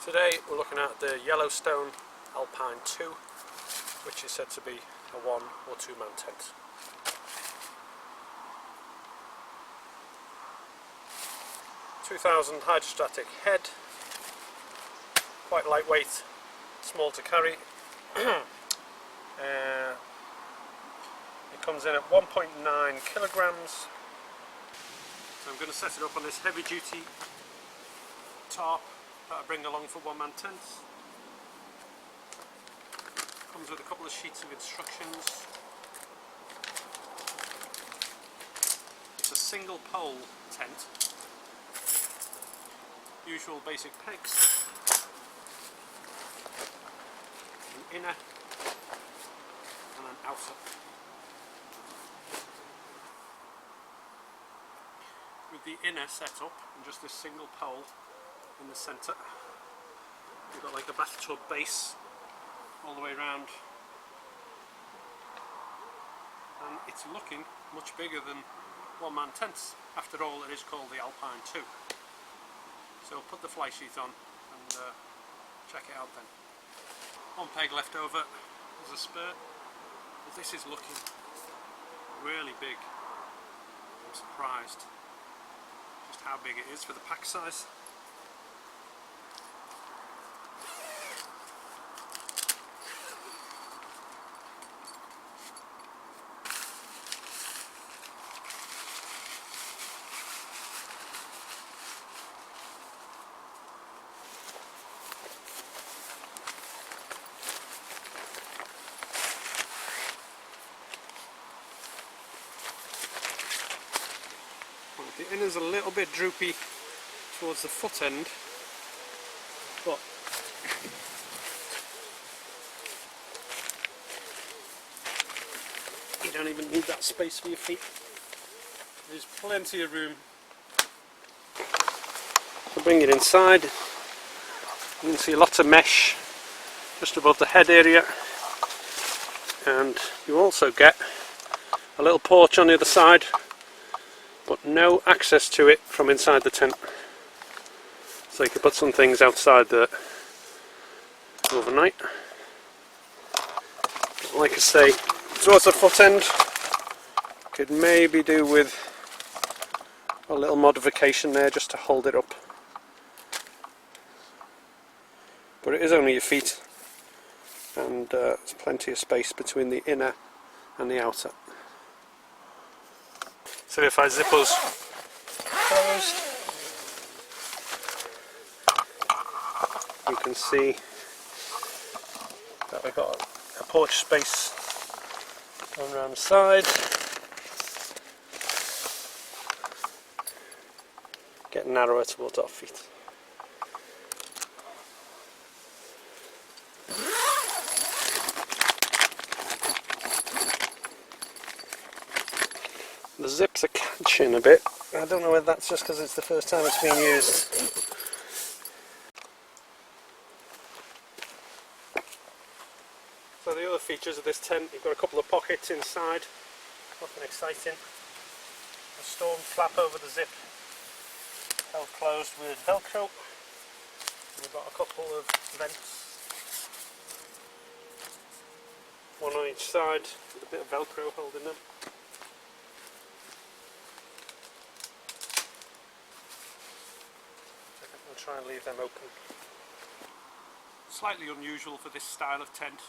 Today we're looking at the Yellowstone Alpine 2, which is said to be a 1 or 2 man tent. $2,000 hydrostatic head, quite lightweight, small to carry. It comes in at 1.9 kilograms. So I'm going to set it up on this heavy duty tarp that I bring along for 1 man tents. Comes with a couple of sheets of instructions. It's a single pole tent. Usual basic pegs. An inner and an outer. With the inner set up and just this single pole in the centre, you've got like a bathtub base all the way around, and it's looking much bigger than 1 man tents. After all, it is called the Alpine 2. So put the fly sheet on and check it out then. 1 peg left over as a spur. But this is looking really big. I'm surprised just how big it is for the pack size. The inner's a little bit droopy towards the foot end, but you don't even need that space for your feet. There's plenty of room to bring it inside. You can see lots of mesh just above the head area, and you also get a little porch on the other side, but no access to it from inside the tent. So you can put some things outside there overnight. Like I say, towards the foot end, could maybe do with a little modification there just to hold it up. But it is only your feet, and there's plenty of space between the inner and the outer. So if I zip us closed, you can see that we've got a porch space going around the side, getting narrower towards our feet. The zips are catching a bit. I don't know whether that's just because it's the first time it's been used. So the other features of this tent, you've got a couple of pockets inside, nothing exciting. A storm flap over the zip, held closed with Velcro. We've got a couple of vents, one on each side with a bit of Velcro holding them. I'll try and leave them open. Slightly unusual for this style of tent,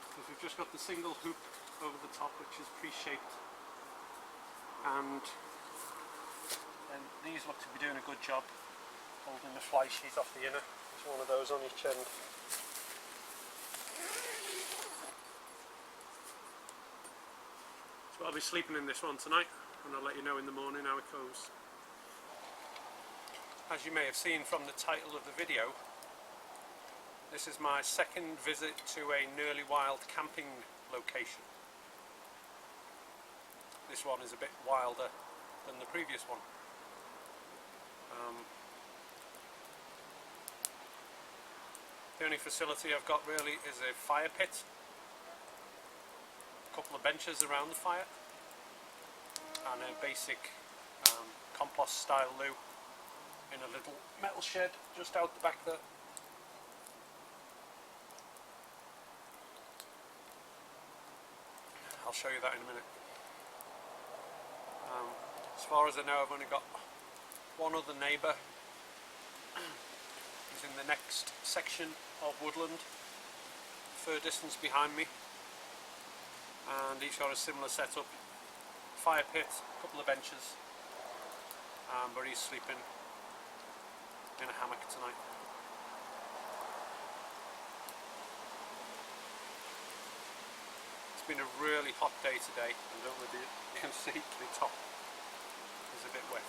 because we've just got the single hoop over the top, which is pre-shaped, and these look to be doing a good job holding the fly sheet off the inner. There's one of those on each end. So I'll be sleeping in this one tonight, and I'll let you know in the morning how it goes. As you may have seen from the title of the video, this is my second visit to a nearly wild camping location. This one is a bit wilder than the previous one. The only facility I've got really is a fire pit, a couple of benches around the fire, and a basic compost style loo in a little metal shed just out the back there. I'll show you that in a minute. As far as I know, I've only got one other neighbour. He's in the next section of woodland, fur distance behind me, and he's got a similar setup, fire pit, a couple of benches, but he's sleeping in a hammock tonight. It's been a really hot day today, and don't know if you can see the top is a bit wet.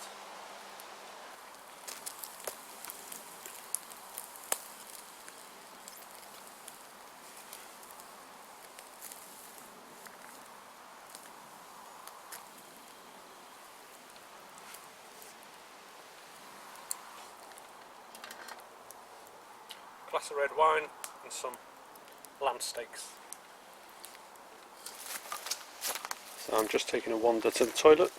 Glass of red wine and some lamb steaks. So I'm just taking a wander to the toilet,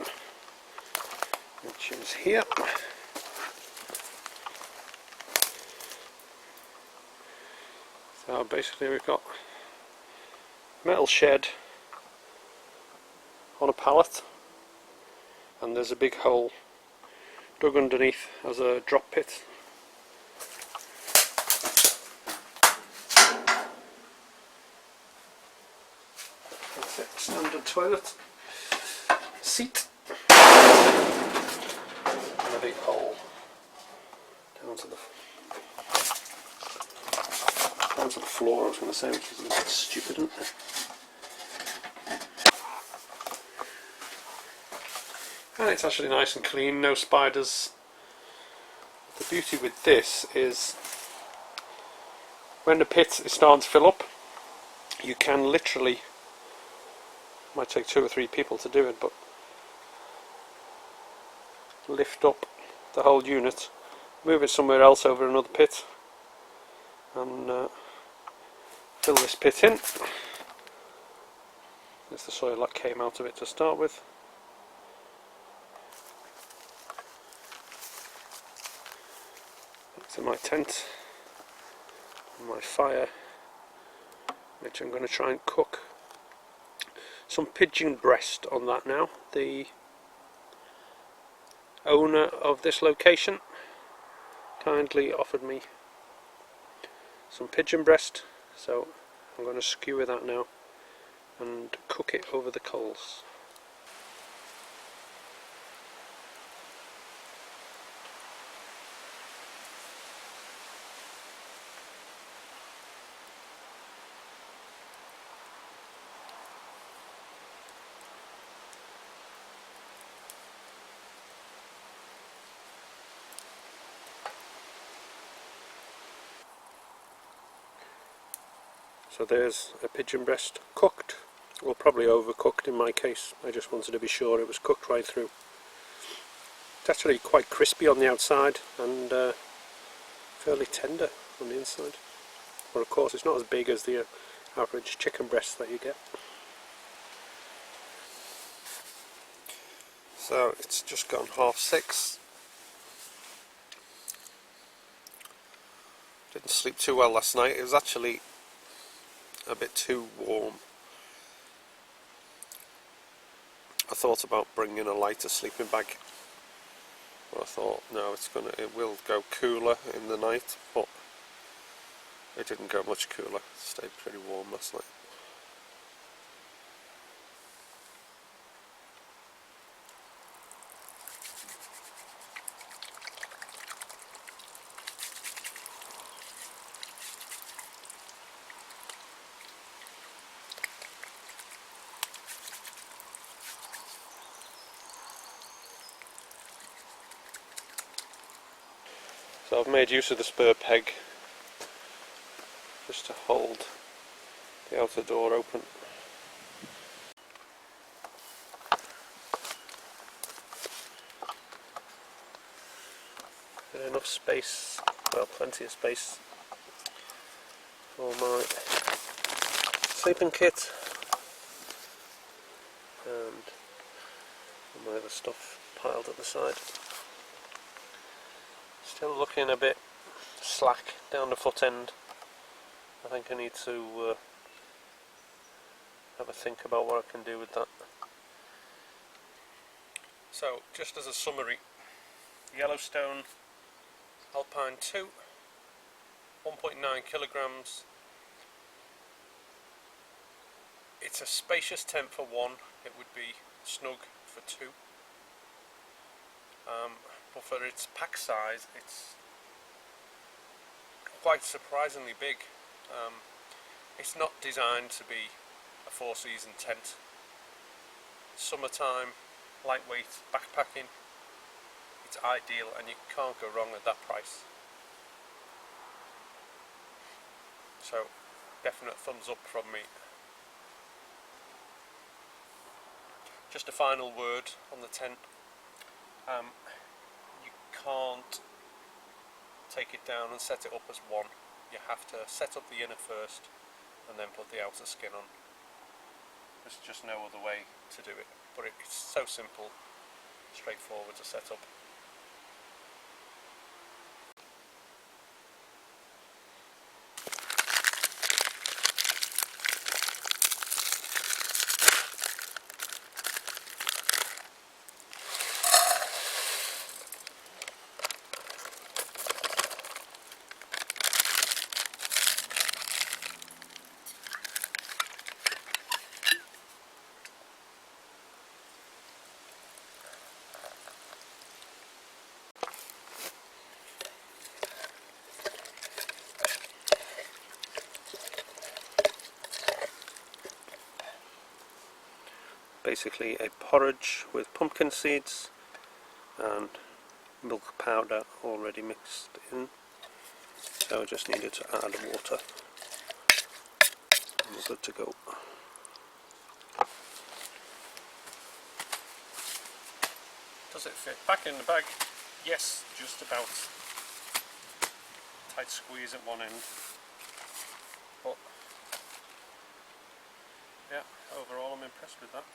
which is here. So basically we've got a metal shed on a pallet, and there's a big hole dug underneath as a drop pit. That's it, standard toilet seat, and a big hole down to the floor, I was going to say, which is a bit stupid, isn't it? And it's actually nice and clean, no spiders. The beauty with this is when the pit is starting to fill up, you can literally, might take 2 or 3 people to do it, but lift up the whole unit, move it somewhere else over another pit, and fill this pit in. There's the soil that came out of it to start with. Back to my tent and my fire, which I'm going to try and cook some pigeon breast on that now. The owner of this location kindly offered me some pigeon breast, so I'm going to skewer that now and cook it over the coals. So there's a pigeon breast cooked, or probably overcooked in my case. I just wanted to be sure it was cooked right through. It's actually quite crispy on the outside and fairly tender on the inside. But of course it's not as big as the average chicken breast that you get. So it's just gone 6:30. Didn't sleep too well last night. It was actually a bit too warm. I thought about bringing a lighter sleeping bag, but I thought no, it will go cooler in the night, but it didn't go much cooler. It stayed pretty warm last night. So I've made use of the spur peg just to hold the outer door open. There's enough space, well, plenty of space for my sleeping kit and all my other stuff piled at the side. Still looking a bit slack down the foot end. I think I need to have a think about what I can do with that. So, just as a summary, Yellowstone Alpine 2, 1.9 kilograms. It's a spacious tent for one, it would be snug for two. But for its pack size, it's quite surprisingly big. It's not designed to be a four-season tent. Summertime, lightweight backpacking, it's ideal, and you can't go wrong at that price. So, definite thumbs up from me. Just a final word on the tent. You can't take it down and set it up as one. You have to set up the inner first and then put the outer skin on. There's just no other way to do it, but it's so simple, straightforward to set up. Basically a porridge with pumpkin seeds and milk powder already mixed in, so I just needed to add water and we're good to go. Does it fit back in the bag? Yes, just about. Tight squeeze at one end, but yeah, overall I'm impressed with that.